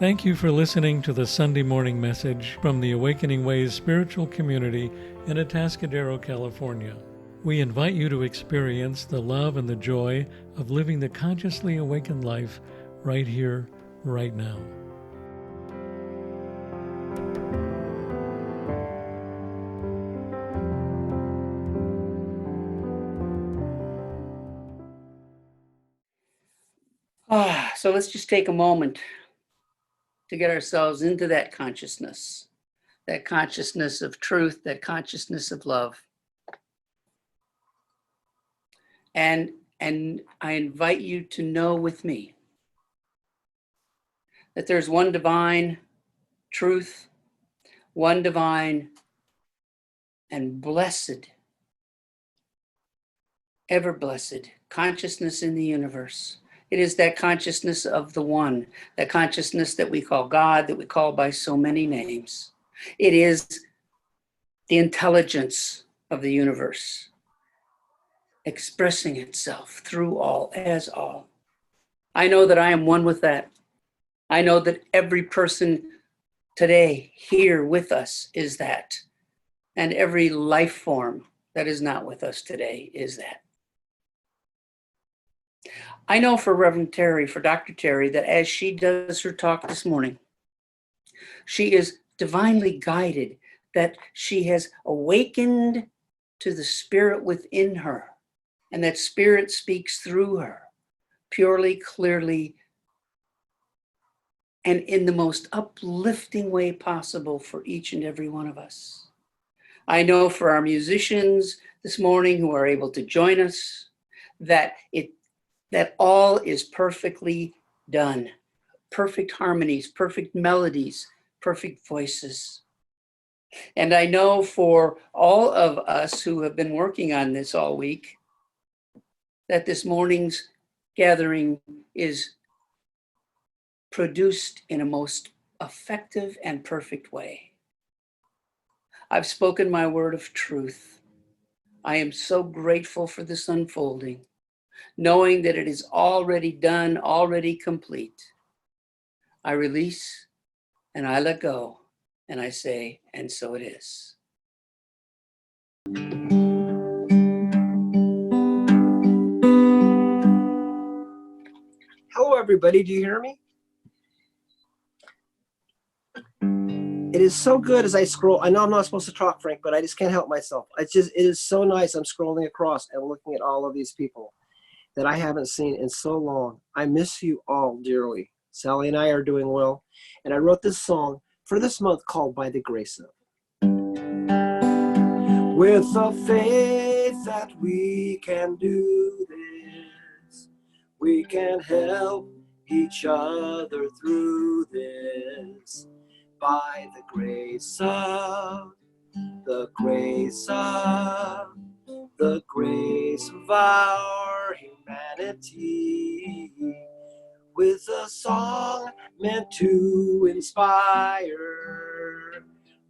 Thank you for listening to the Sunday morning message from the Awakening Ways spiritual community in Atascadero, California. We invite you to experience the love and the joy of living the consciously awakened life right here, right now. So let's just take a moment to get ourselves into that consciousness of truth, that consciousness of love. And I invite you to know with me that there's one divine truth, one divine and blessed, ever blessed consciousness in the universe. It is that consciousness of the one, that consciousness that we call God, that we call by so many names. It is the intelligence of the universe, expressing itself through all, as all. I know that I am one with that. I know that every person today here with us is that. And every life form that is not with us today is that. I know for Reverend Terry, for Dr. Terry, that as she does her talk this morning, she is divinely guided, that she has awakened to the spirit within her, and that spirit speaks through her purely, clearly, and in the most uplifting way possible for each and every one of us. I know for our musicians this morning who are able to join us, that all is perfectly done. Perfect harmonies, perfect melodies, perfect voices. And I know for all of us who have been working on this all week, that this morning's gathering is produced in a most effective and perfect way. I've spoken my word of truth. I am so grateful for this unfolding, knowing that it is already done, already complete. I release and I let go, and I say, and so it is. Hello, everybody. Do you hear me? It is so good as I scroll. I know I'm not supposed to talk, Frank, but I just can't help myself. It is so nice. I'm scrolling across and looking at all of these people that I haven't seen in so long. I miss you all dearly. Sally and I are doing well. And I wrote this song for this month called By the Grace of. With a faith that we can do this, we can help each other through this. By the grace of our humanity, with a song meant to inspire,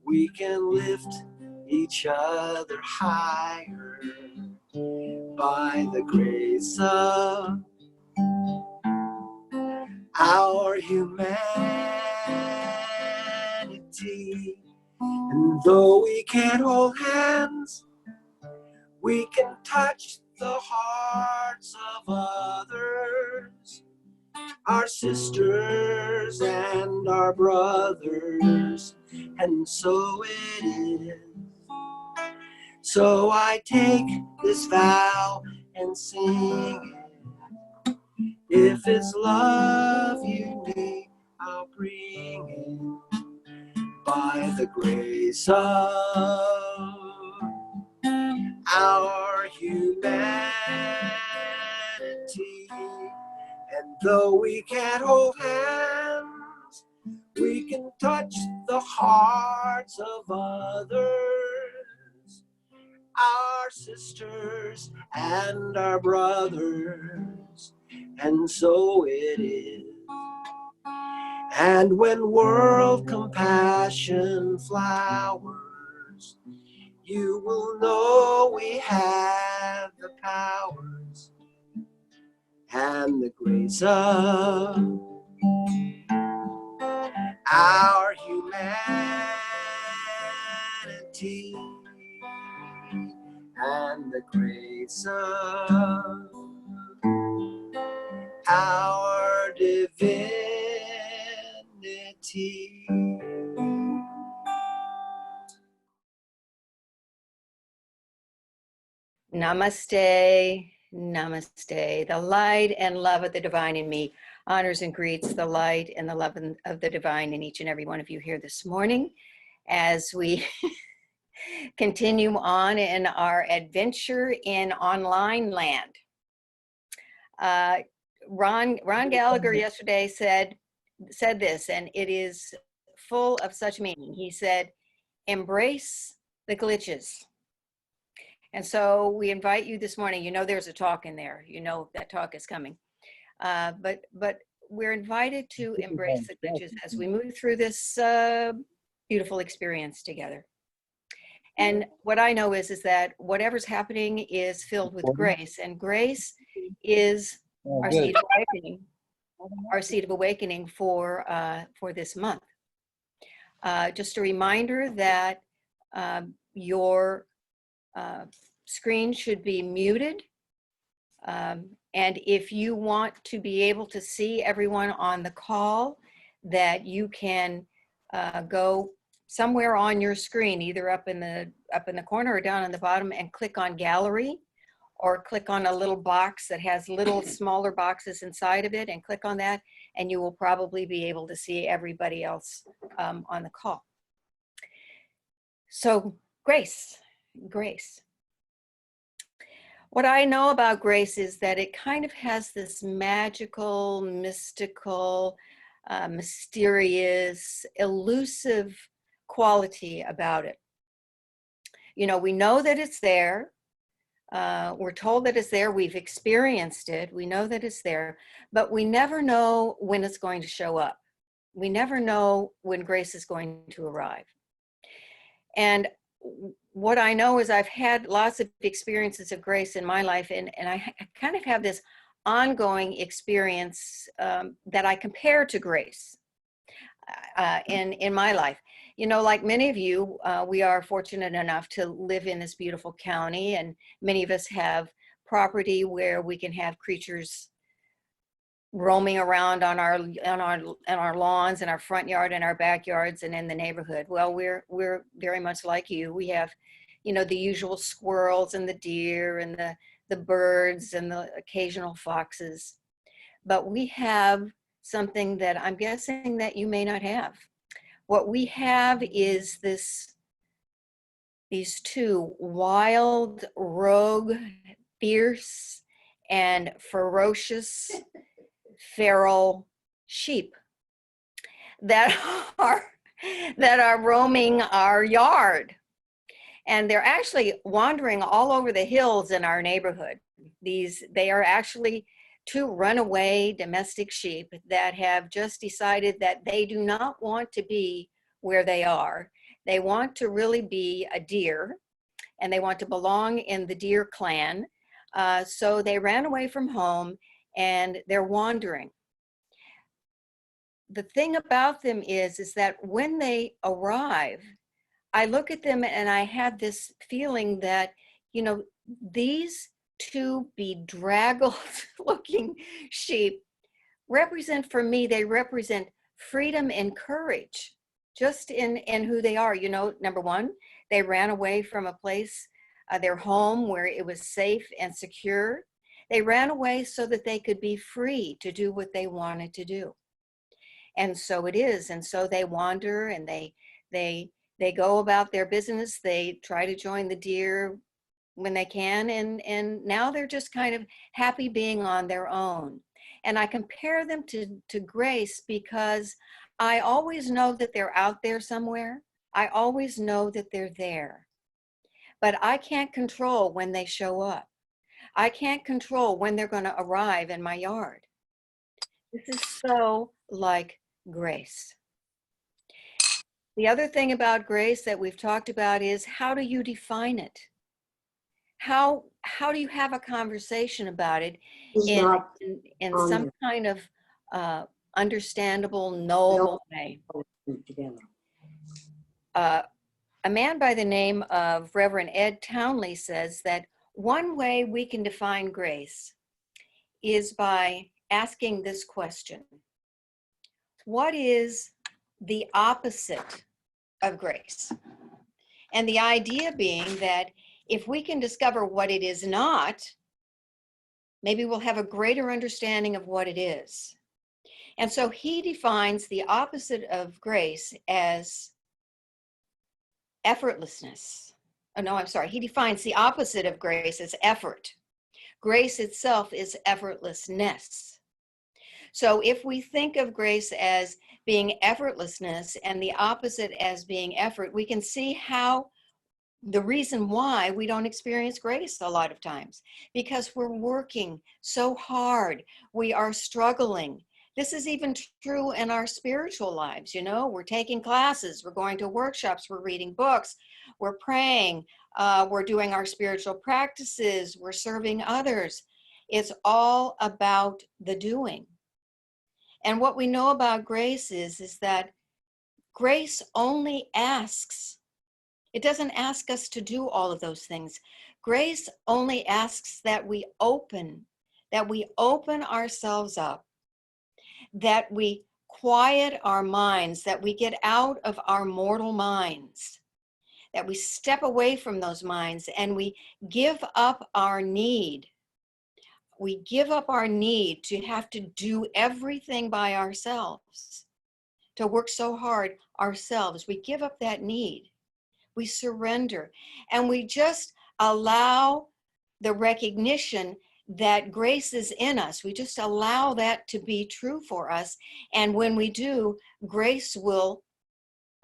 we can lift each other higher. By the grace of our humanity. And though we can't hold hands, we can touch the hearts of others, our sisters and our brothers, and so it is. So I take this vow and sing it. If it's love you need, I'll bring it. By the grace of our humanity. And though we can't hold hands, we can touch the hearts of others, our sisters and our brothers, and so it is. And when world compassion flowers, you will know we have the powers and the grace of our humanity, and the grace of our divinity. Namaste, namaste. The light and love of the divine in me honors and greets the light and the love of the divine in each and every one of you here this morning as we continue on in our adventure in online land. Ron Gallagher yesterday said this, and it is full of such meaning. He said, embrace the glitches. And so we invite you this morning, you know there's a talk in there, you know that talk is coming. But we're invited to embrace the glitches as we move through this beautiful experience together. And what I know is that whatever's happening is filled with grace, and grace is our seed of awakening, for this month. Just a reminder that your screen should be muted. And if you want to be able to see everyone on the call, that you can go somewhere on your screen, either up in the corner or down on the bottom, and click on gallery, or click on a little box that has little smaller boxes inside of it, and click on that, and you will probably be able to see everybody else on the call. So grace. What I know about grace is that it kind of has this magical, mystical, mysterious, elusive quality about it. You know, we know that it's there. We're told that it's there. We've experienced it. We know that it's there, but we never know when it's going to show up. We never know when grace is going to arrive. And what I know is I've had lots of experiences of grace in my life, and I kind of have this ongoing experience that I compare to grace in my life. You know, like many of you, we are fortunate enough to live in this beautiful county, and many of us have property where we can have creatures roaming around on our lawns, in our front yard, in our backyards, and in the neighborhood. Well, we're very much like you. We have, you know, the usual squirrels and the deer and the birds and the occasional foxes, but we have something that I'm guessing that you may not have. What we have is these two wild, rogue, fierce, and ferocious feral sheep that are roaming our yard, and they're actually wandering all over the hills in our neighborhood. They are actually two runaway domestic sheep that have just decided that they do not want to be where they are. They want to really be a deer, and they want to belong in the deer clan. So they ran away from home, and they're wandering. The thing about them is that when they arrive, I look at them and I had this feeling that, you know, these two bedraggled looking sheep represent, for me, they represent freedom and courage, just in who they are. You know, number one, they ran away from a place, their home, where it was safe and secure. They ran away so that they could be free to do what they wanted to do. And so it is. And so they wander, and they go about their business. They try to join the deer when they can. And now they're just kind of happy being on their own. And I compare them to grace because I always know that they're out there somewhere. I always know that they're there. But I can't control when they show up. I can't control when they're going to arrive in my yard. This is so like grace. The other thing about grace that we've talked about is, how do you define it? How do you have a conversation about it in some kind of understandable, knowable way? A man by the name of Reverend Ed Townley says that one way we can define grace is by asking this question: what is the opposite of grace? And the idea being that if we can discover what it is not, maybe we'll have a greater understanding of what it is. And so he defines the opposite of grace as effortlessness. Oh, no, I'm sorry. He defines the opposite of grace as effort. Grace itself is effortlessness. So if we think of grace as being effortlessness and the opposite as being effort, we can see how the reason why we don't experience grace a lot of times, because we're working so hard. We are struggling. This is even true in our spiritual lives. You know, we're taking classes, we're going to workshops, we're reading books, we're praying, we're doing our spiritual practices, we're serving others. It's all about the doing. And what we know about grace is that grace only asks. It doesn't ask us to do all of those things. Grace only asks that we open ourselves up, that we quiet our minds, that we get out of our mortal minds, that we step away from those minds and we give up our need. We give up our need to have to do everything by ourselves, to work so hard ourselves. We give up that need. We surrender, and we just allow the recognition that grace is in us. We just allow that to be true for us. And when we do, grace will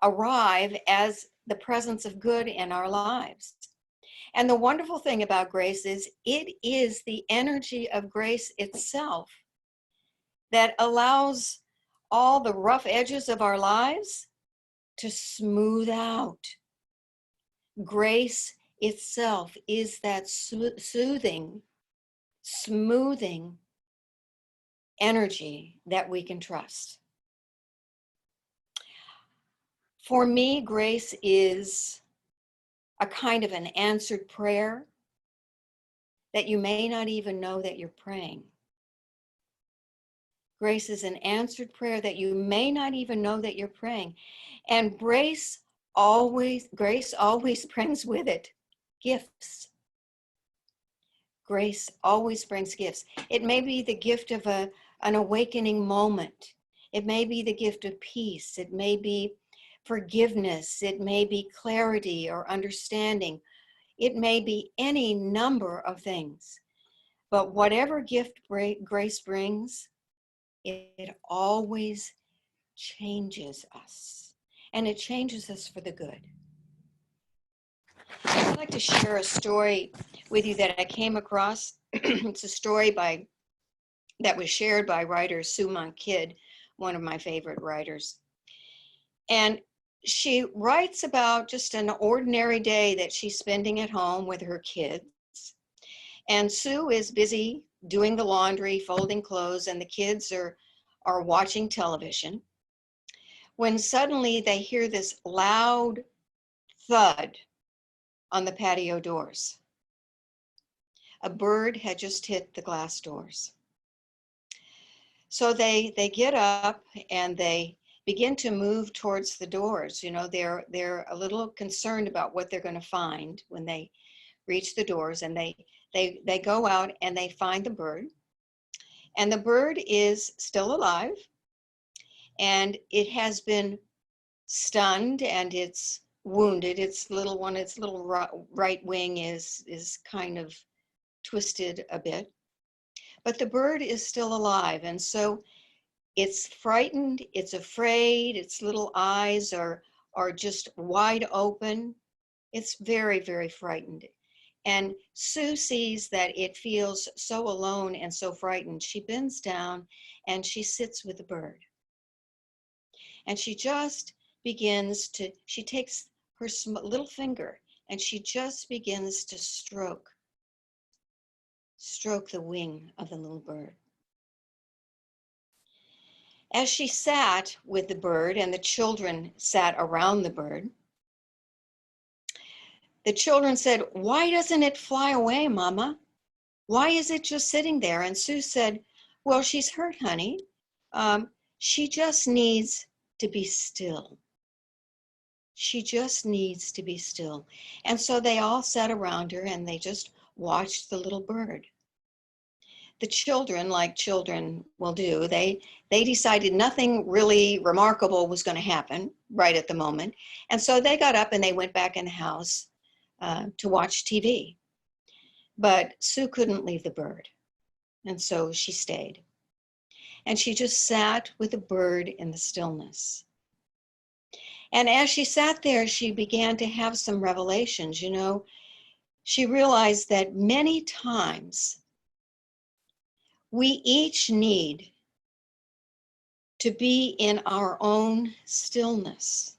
arrive as the presence of good in our lives. And the wonderful thing about grace is it is the energy of grace itself that allows all the rough edges of our lives to smooth out. Grace itself is that soothing, smoothing energy that we can trust. For me, grace is a kind of an answered prayer that you may not even know that you're praying. Grace is an answered prayer that you may not even know that you're praying. And grace always brings with it gifts. Grace always brings gifts. It may be the gift of an awakening moment. It may be the gift of peace. It may be forgiveness. It may be clarity or understanding. It may be any number of things. But whatever gift grace brings, it always changes us. And it changes us for the good. I'd like to share a story with you that I came across. It's a story that was shared by writer Sue Monk Kidd, one of my favorite writers. And she writes about just an ordinary day that she's spending at home with her kids. And Sue is busy doing the laundry, folding clothes, and the kids are watching television, when suddenly they hear this loud thud on the patio doors. A bird had just hit the glass doors. So they get up and they begin to move towards the doors. You know, they're a little concerned about what they're going to find when they reach the doors, and they go out and they find the bird. And the bird is still alive, and it has been stunned and it's wounded. Its little right wing is kind of twisted a bit, but the bird is still alive. And so it's frightened, it's afraid, its little eyes are just wide open. It's very, very frightened. And Sue sees that it feels so alone and so frightened. She bends down and she sits with the bird. And she just begins to, she takes her little finger and she just begins to stroke the wing of the little bird. As she sat with the bird and the children sat around the bird, the children said, "Why doesn't it fly away, Mama? Why is it just sitting there?" And Sue said, "Well, she's hurt, honey. She just needs to be still. She just needs to be still." And so they all sat around her and they just watched the little bird. The children, like children will do, they decided nothing really remarkable was going to happen right at the moment. And so they got up and they went back in the house to watch TV. But Sue couldn't leave the bird. And so she stayed. And she just sat with the bird in the stillness. And as she sat there, she began to have some revelations. You know, she realized that many times we each need to be in our own stillness.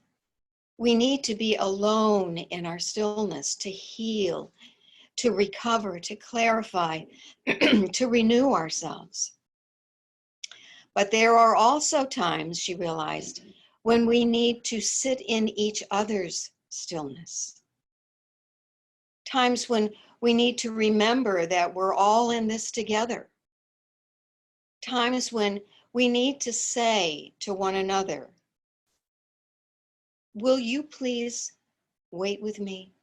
We need to be alone in our stillness to heal, to recover, to clarify, to renew ourselves. But there are also times, she realized, when we need to sit in each other's stillness. Times when we need to remember that we're all in this together. Times when we need to say to one another, "Will you please wait with me?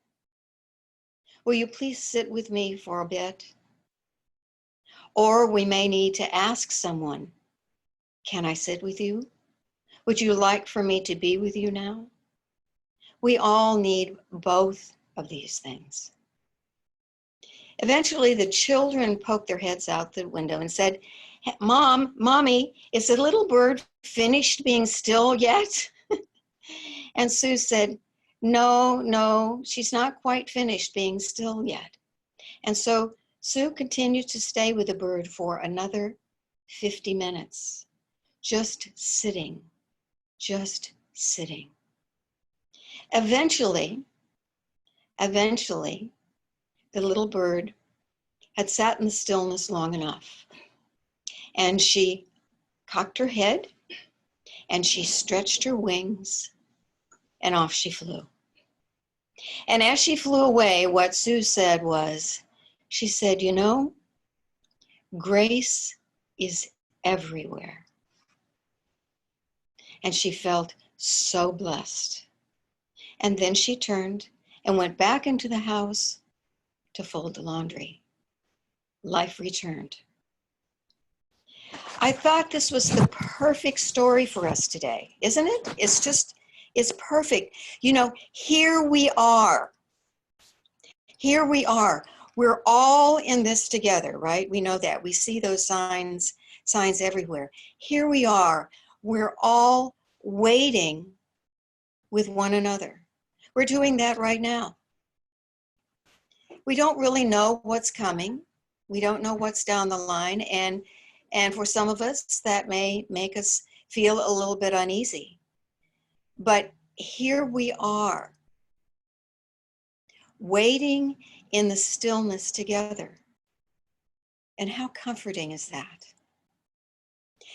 Will you please sit with me for a bit?" Or we may need to ask someone, "Can I sit with you? Would you like for me to be with you now?" We all need both of these things. Eventually, the children poked their heads out the window and said, Mommy, is the little bird finished being still yet?" And Sue said, No, she's not quite finished being still yet." And so Sue continued to stay with the bird for another 50 minutes, just sitting, just sitting. Eventually, the little bird had sat in the stillness long enough. And she cocked her head and she stretched her wings and off she flew. And as she flew away, what Sue said was, she said, "You know, grace is everywhere." And she felt so blessed. And then she turned and went back into the house to fold the laundry. Life returned. I thought this was the perfect story for us today, isn't it? It's perfect. You know, here we are. Here we are. We're all in this together, right? We know that. We see those signs everywhere. Here we are. We're all waiting with one another. We're doing that right now. We don't really know what's coming. We don't know what's down the line. And for some of us, that may make us feel a little bit uneasy. But here we are, waiting in the stillness together. And how comforting is that?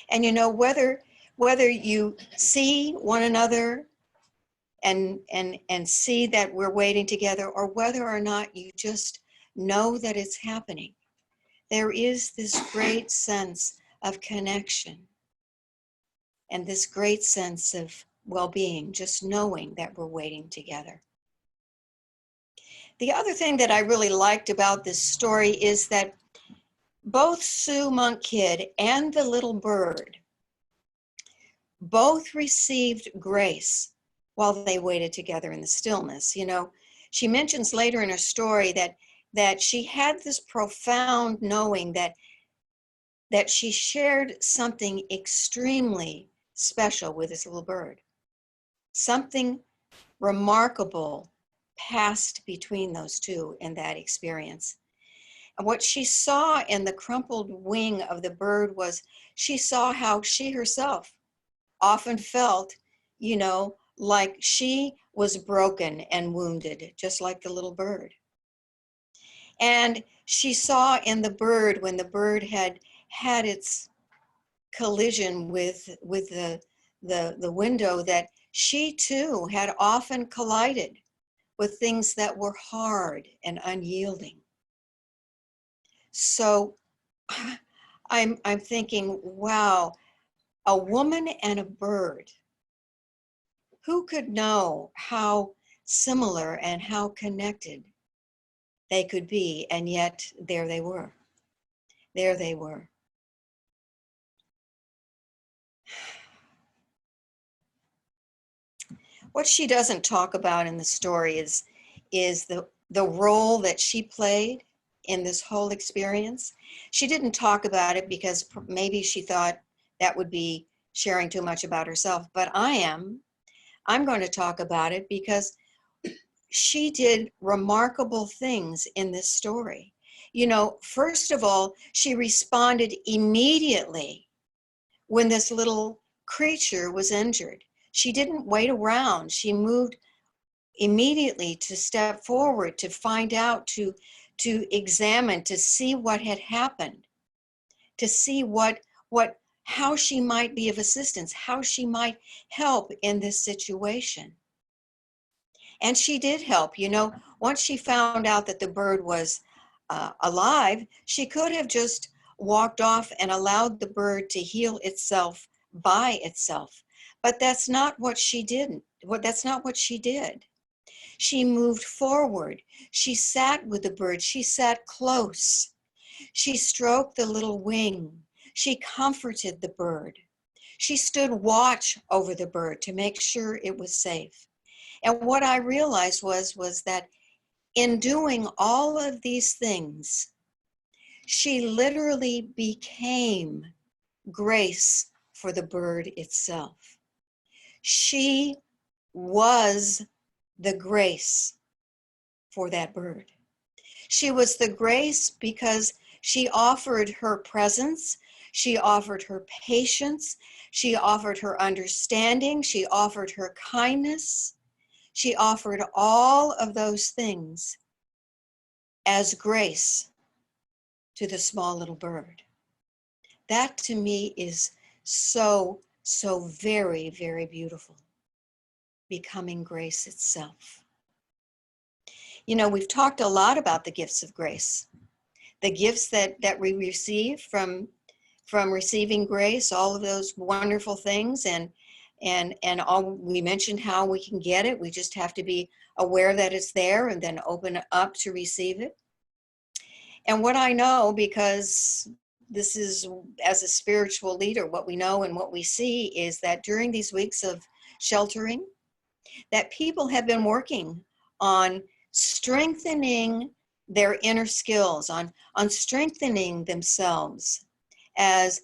And you know, whether you see one another and see that we're waiting together, or whether or not you just know that it's happening, there is this great sense of connection and this great sense of well-being, just knowing that we're waiting together. The other thing that I really liked about this story is that both Sue Monk Kidd and the little bird both received grace while they waited together in the stillness. You know, she mentions later in her story that she had this profound knowing that she shared something extremely special with this little bird. Something remarkable passed between those two in that experience. And what she saw in the crumpled wing of the bird was, she saw how she herself often felt, you know, like she was broken and wounded, just like the little bird. And she saw in the bird, when the bird had its collision with the window, that she too had often collided with things that were hard and unyielding. So I'm thinking, wow, a woman and a bird. Who could know how similar and how connected they could be? And yet there they were. There they were. What she doesn't talk about in the story is the role that she played in this whole experience. She didn't talk about it because maybe she thought that would be sharing too much about herself, but I'm going to talk about it because she did remarkable things in this story. You know, first of all, she responded immediately when this little creature was injured. She didn't wait around. She moved immediately to step forward, to find out, to examine, to see what had happened, to see how she might be of assistance, how she might help in this situation. And she did help. You know, once she found out that the bird was alive, she could have just walked off and allowed the bird to heal itself by itself. But that's not what she did. That's not what she did. She moved forward. She sat with the bird. She sat close. She stroked the little wing. She comforted the bird. She stood watch over the bird to make sure it was safe. And what I realized was that in doing all of these things, she literally became grace for the bird itself. She was the grace for that bird. She was the grace because she offered her presence, she offered her patience, she offered her understanding, she offered her kindness, she offered all of those things as grace to the small little bird. That to me is so very, very beautiful. Becoming grace itself. You know, we've talked a lot about the gifts of grace, the gifts that we receive from receiving grace, all of those wonderful things, and all, we mentioned how we can get it. We just have to be aware that it's there and then open up to receive it. And what I know, because this is, as a spiritual leader, what we know and what we see is that during these weeks of sheltering, that people have been working on strengthening their inner skills, on strengthening themselves as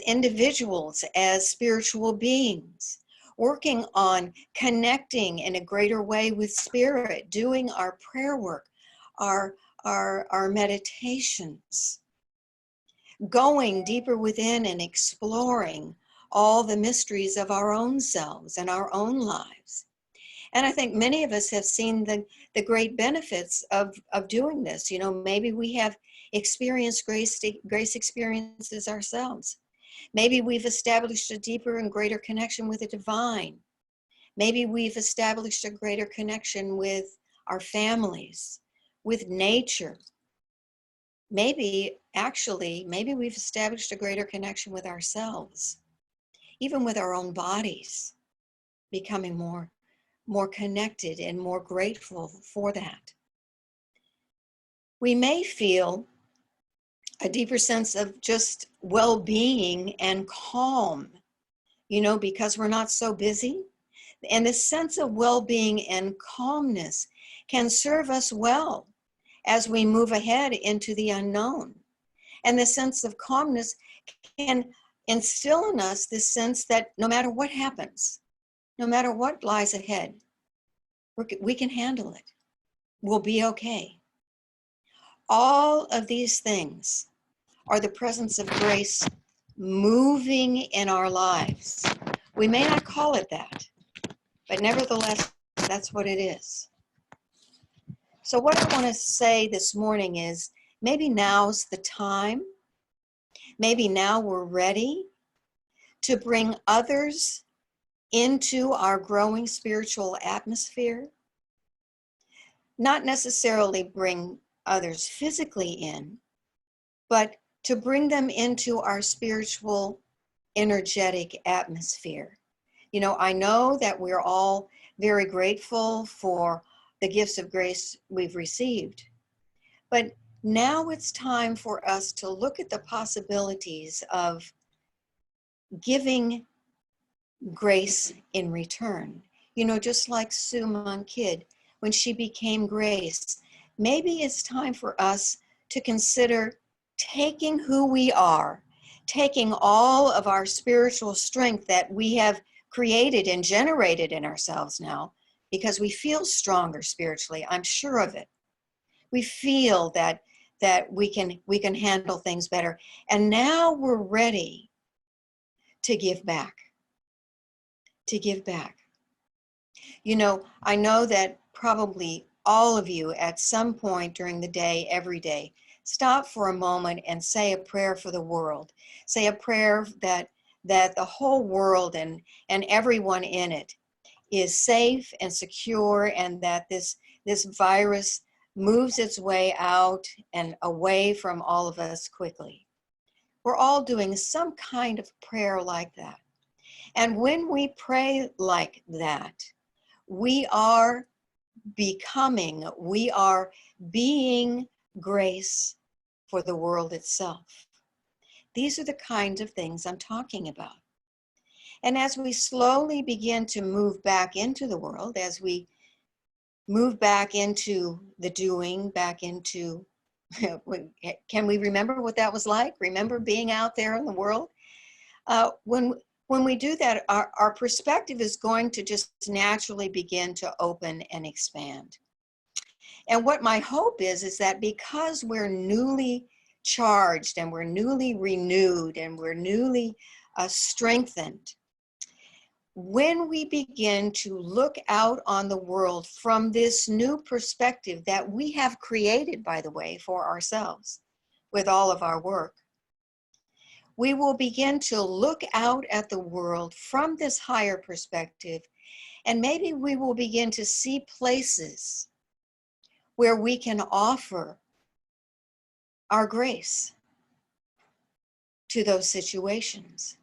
individuals, as spiritual beings, working on connecting in a greater way with spirit, doing our prayer work, our meditations, going deeper within and exploring all the mysteries of our own selves and our own lives. And I think many of us have seen the great benefits of doing this. You know, maybe we have experienced grace experiences ourselves. Maybe we've established a deeper and greater connection with the divine. Maybe we've established a greater connection with our families, with nature. Maybe we've established a greater connection with ourselves, even with our own bodies, becoming more connected and more grateful for that. We may feel a deeper sense of just well-being and calm, you know, because we're not so busy. And this sense of well-being and calmness can serve us well as we move ahead into the unknown. And the sense of calmness can instill in us this sense that no matter what happens, no matter what lies ahead, we can handle it. We'll be okay. All of these things are the presence of grace moving in our lives. We may not call it that, but nevertheless, that's what it is. So what I want to say this morning is maybe now's the time Maybe now we're ready to bring others into our growing spiritual atmosphere. Not necessarily bring others physically in, but to bring them into our spiritual, energetic atmosphere. You know, I know that we're all very grateful for the gifts of grace we've received, but now it's time for us to look at the possibilities of giving grace in return. You know, just like Sue Monk Kidd, when she became Grace, maybe it's time for us to consider taking who we are, taking all of our spiritual strength that we have created and generated in ourselves now, because we feel stronger spiritually. I'm sure of it. We feel that we can handle things better. And now we're ready to give back. To give back. You know, I know that probably all of you at some point during the day, every day, stop for a moment and say a prayer for the world. Say a prayer that the whole world and everyone in it is safe and secure, and that this virus moves its way out and away from all of us quickly. We're all doing some kind of prayer like that. And when we pray like that, we are being grace for the world itself. These are the kinds of things I'm talking about. And as we slowly begin to move back into the world, as we move back into the doing, back into, can we remember what that was like? Remember being out there in the world? When we do that, our perspective is going to just naturally begin to open and expand. And what my hope is that because we're newly charged and we're newly renewed and we're newly strengthened, when we begin to look out on the world from this new perspective that we have created, by the way, for ourselves with all of our work, we will begin to look out at the world from this higher perspective, and maybe we will begin to see places where we can offer our grace to those situations.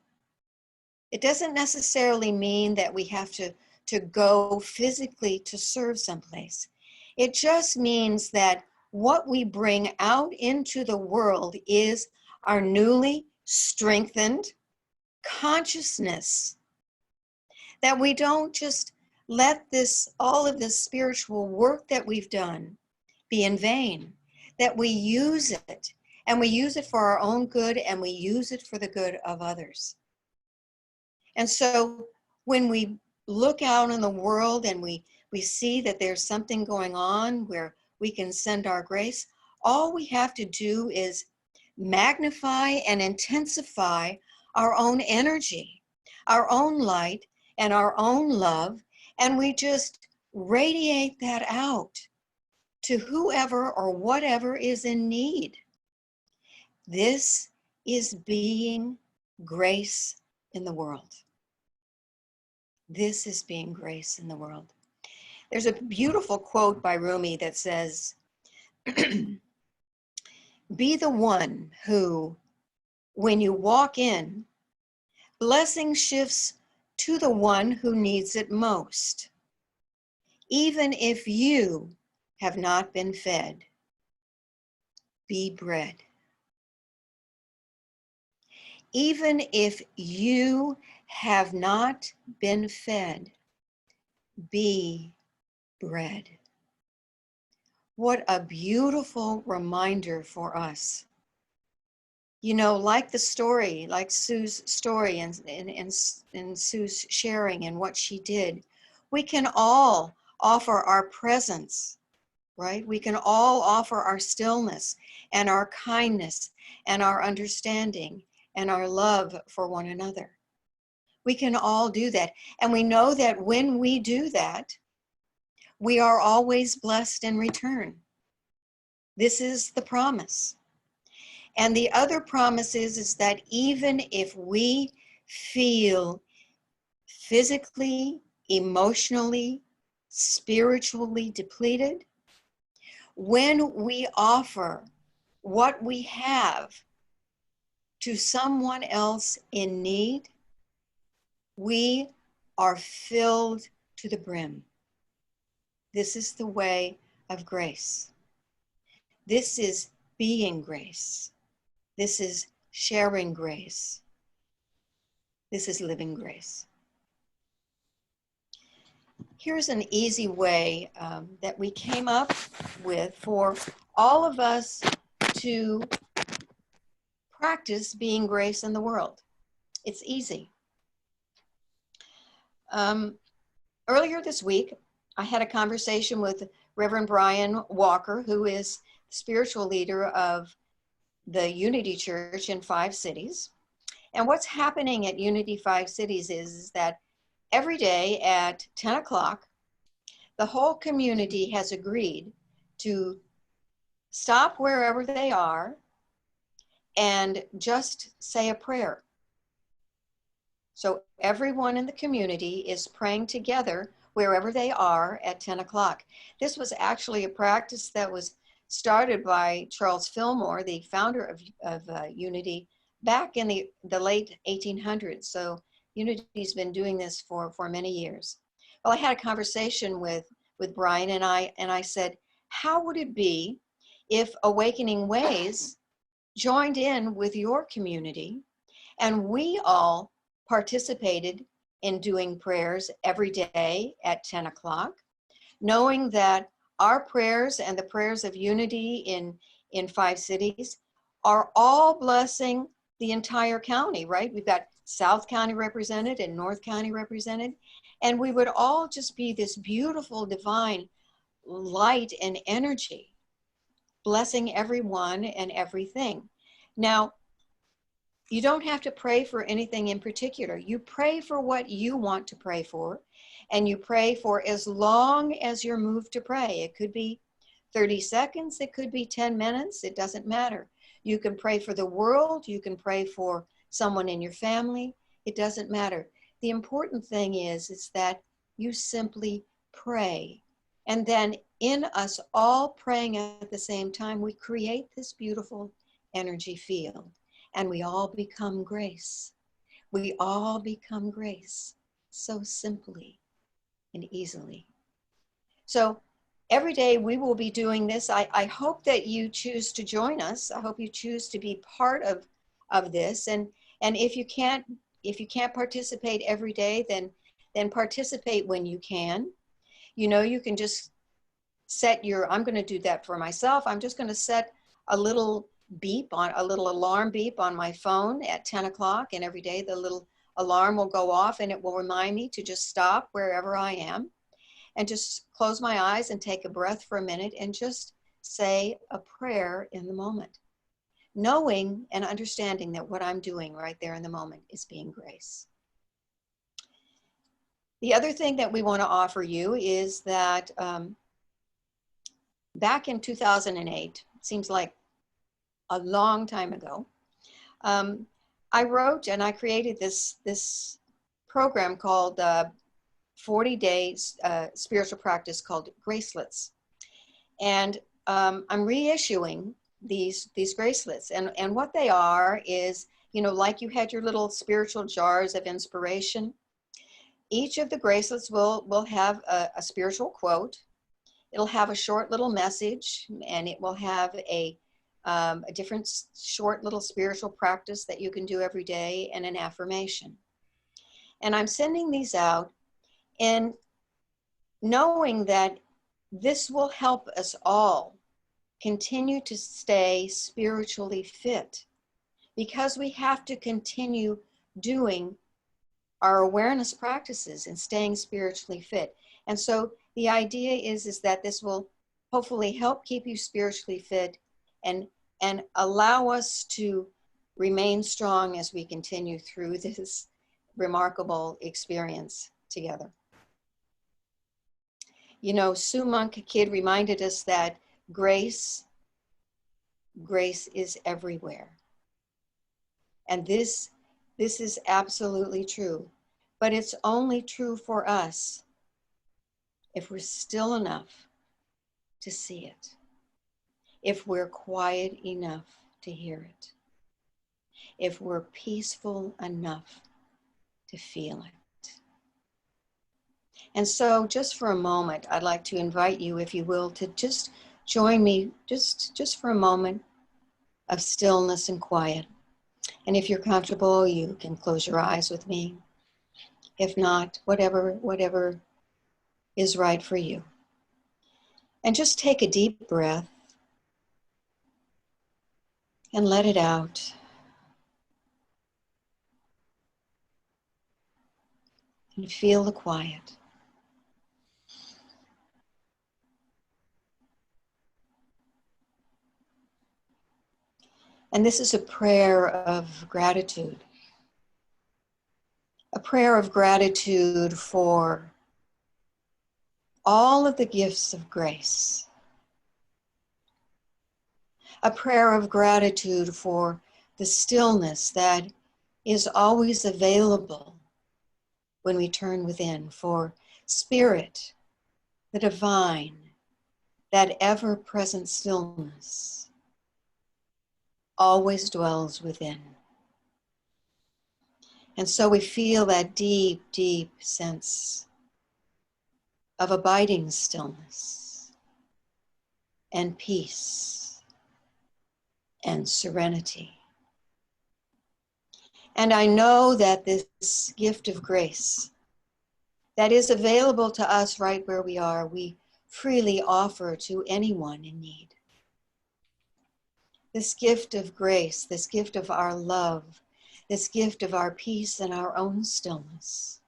It doesn't necessarily mean that we have to go physically to serve someplace. It just means that what we bring out into the world is our newly strengthened consciousness, that we don't just let all of this spiritual work that we've done be in vain, that we use it, and we use it for our own good, and we use it for the good of others. And so when we look out in the world and we see that there's something going on where we can send our grace, all we have to do is magnify and intensify our own energy, our own light, and our own love, and we just radiate that out to whoever or whatever is in need. This is being grace in the world. This is being grace in the world. There's a beautiful quote by Rumi that says, be the one who, when you walk in, blessing shifts to the one who needs it most. Even if you have not been fed, be bread. Even if you have not been fed, be bread. What a beautiful reminder for us. You know, like the story, like Sue's story and Sue's sharing and what she did, we can all offer our presence, right? We can all offer our stillness and our kindness and our understanding and our love for one another. We can all do that. And we know that when we do that, we are always blessed in return. This is the promise. And the other promise is that even if we feel physically, emotionally, spiritually depleted, when we offer what we have to someone else in need, we are filled to the brim. This is the way of grace. This is being grace. This is sharing grace. This is living grace. Here's an easy way that we came up with for all of us to practice being grace in the world. It's easy. Earlier this week, I had a conversation with Reverend Brian Walker, who is the spiritual leader of the Unity Church in 5 cities. And what's happening at Unity 5 cities is that every day at 10 o'clock, the whole community has agreed to stop wherever they are and just say a prayer. So everyone in the community is praying together wherever they are at 10 o'clock. This was actually a practice that was started by Charles Fillmore, the founder of Unity, back in the late 1800s. So Unity's been doing this for many years. Well, I had a conversation with Brian, and I said, how would it be if Awakening Ways joined in with your community and we all participated in doing prayers every day at 10 o'clock, knowing that our prayers and the prayers of Unity in 5 cities are all blessing the entire county, right? We've got South County represented and North County represented, and we would all just be this beautiful divine light and energy, blessing everyone and everything. Now, you don't have to pray for anything in particular. You pray for what you want to pray for, and you pray for as long as you're moved to pray. It could be 30 seconds, it could be 10 minutes, it doesn't matter. You can pray for the world, you can pray for someone in your family, it doesn't matter. The important thing is that you simply pray. And then in us all praying at the same time, we create this beautiful energy field. And we all become grace. We all become grace so simply and easily. So every day we will be doing this. I hope that you choose to join us. I hope you choose to be part of this. And if you can't participate every day, then participate when you can. You know, you can just set I'm going to do that for myself. I'm just going to set a little alarm beep on my phone at 10 o'clock, and every day the little alarm will go off and it will remind me to just stop wherever I am and just close my eyes and take a breath for a minute and just say a prayer in the moment, knowing and understanding that what I'm doing right there in the moment is being grace. The other thing that we want to offer you is that back in 2008, seems like a long time ago, I wrote and I created this program called 40 Days Spiritual Practice called Gracelets. And I'm reissuing these Gracelets. And what they are is, you know, like you had your little spiritual jars of inspiration. Each of the Gracelets will have a spiritual quote. It'll have a short little message, and it will have a different short little spiritual practice that you can do every day and an affirmation. And I'm sending these out and knowing that this will help us all continue to stay spiritually fit, because we have to continue doing our awareness practices and staying spiritually fit. And so the idea is that this will hopefully help keep you spiritually fit and allow us to remain strong as we continue through this remarkable experience together. You know, Sue Monk Kidd reminded us that grace grace is everywhere. And this is absolutely true. But it's only true for us if we're still enough to see it, if we're quiet enough to hear it, if we're peaceful enough to feel it. And so just for a moment, I'd like to invite you, if you will, to just join me just for a moment of stillness and quiet. And if you're comfortable, you can close your eyes with me. If not, whatever is right for you. And just take a deep breath and let it out. And feel the quiet. And this is a prayer of gratitude. A prayer of gratitude for all of the gifts of grace. A prayer of gratitude for the stillness that is always available when we turn within, for spirit, the divine, that ever-present stillness always dwells within. And so we feel that deep, deep sense of abiding stillness and peace and serenity. And I know that this gift of grace that is available to us right where we are, we freely offer to anyone in need. This gift of grace, this gift of our love, this gift of our peace and our own stillness,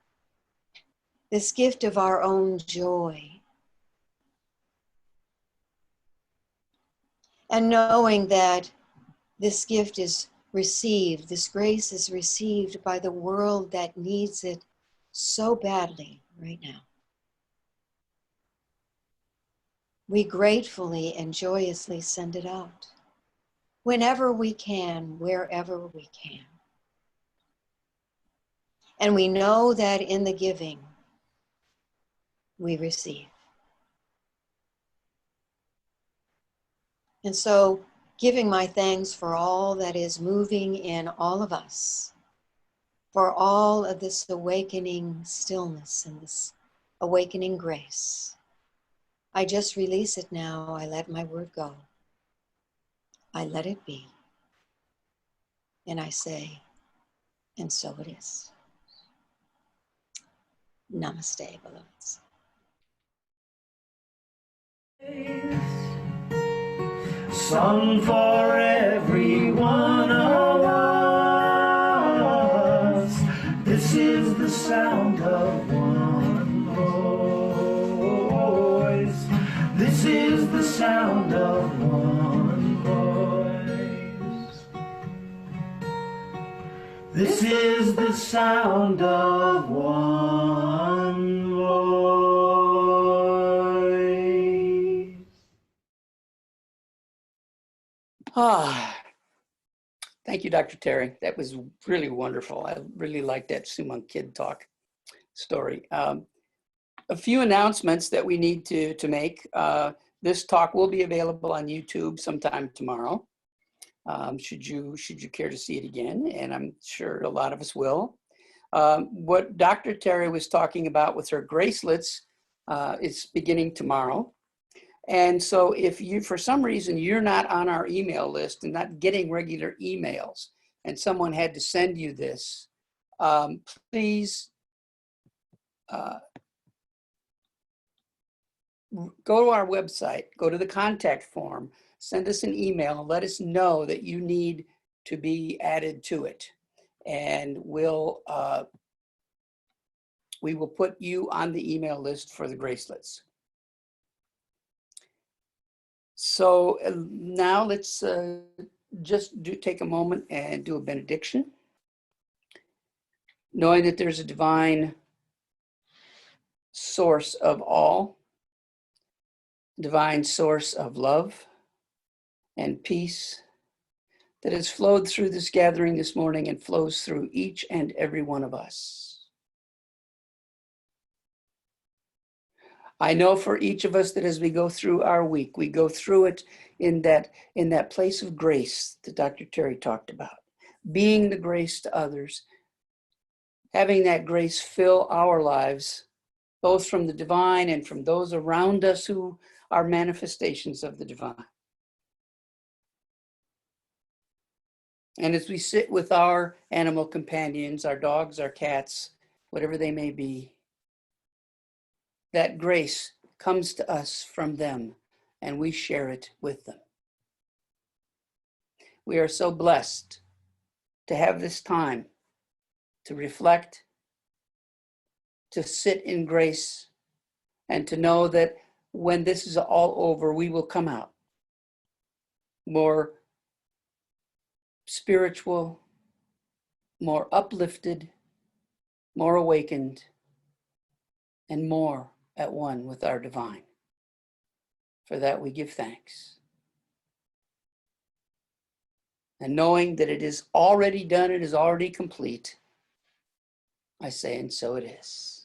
this gift of our own joy. And knowing that this gift is received, this grace is received by the world that needs it so badly right now. We gratefully and joyously send it out whenever we can, wherever we can. And we know that in the giving, we receive. And so, giving my thanks for all that is moving in all of us, for all of this awakening stillness and this awakening grace. I just release it now. I let my word go. I let it be. And I say, and so it is. Namaste, beloveds. Sung for every one of us. This is the sound of one voice. This is the sound of one voice. This is the sound of one voice. Thank you, Dr. Terry. That was really wonderful. I really liked that Suman Kid Talk story. A few announcements that we need to make. This talk will be available on YouTube sometime tomorrow. Should you care to see it again, and I'm sure a lot of us will. What Dr. Terry was talking about with her Gracelets is beginning tomorrow. And so if you, for some reason, you're not on our email list and not getting regular emails, and someone had to send you this, please go to our website, go to the contact form, send us an email, and let us know that you need to be added to it. And we will put you on the email list for the Gracelets. So now let's just take a moment and do a benediction. Knowing that there's a divine source of all, divine source of love, and peace that has flowed through this gathering this morning and flows through each and every one of us. I know for each of us that as we go through our week, we go through it in that place of grace that Dr. Terry talked about, being the grace to others, having that grace fill our lives, both from the divine and from those around us who are manifestations of the divine. And as we sit with our animal companions, our dogs, our cats, whatever they may be, that grace comes to us from them and we share it with them. We are so blessed to have this time to reflect, to sit in grace, and to know that when this is all over, we will come out more spiritual, more uplifted, more awakened, and more at one with our divine. For that we give thanks. And knowing that it is already done, it is already complete, I say, and so it is.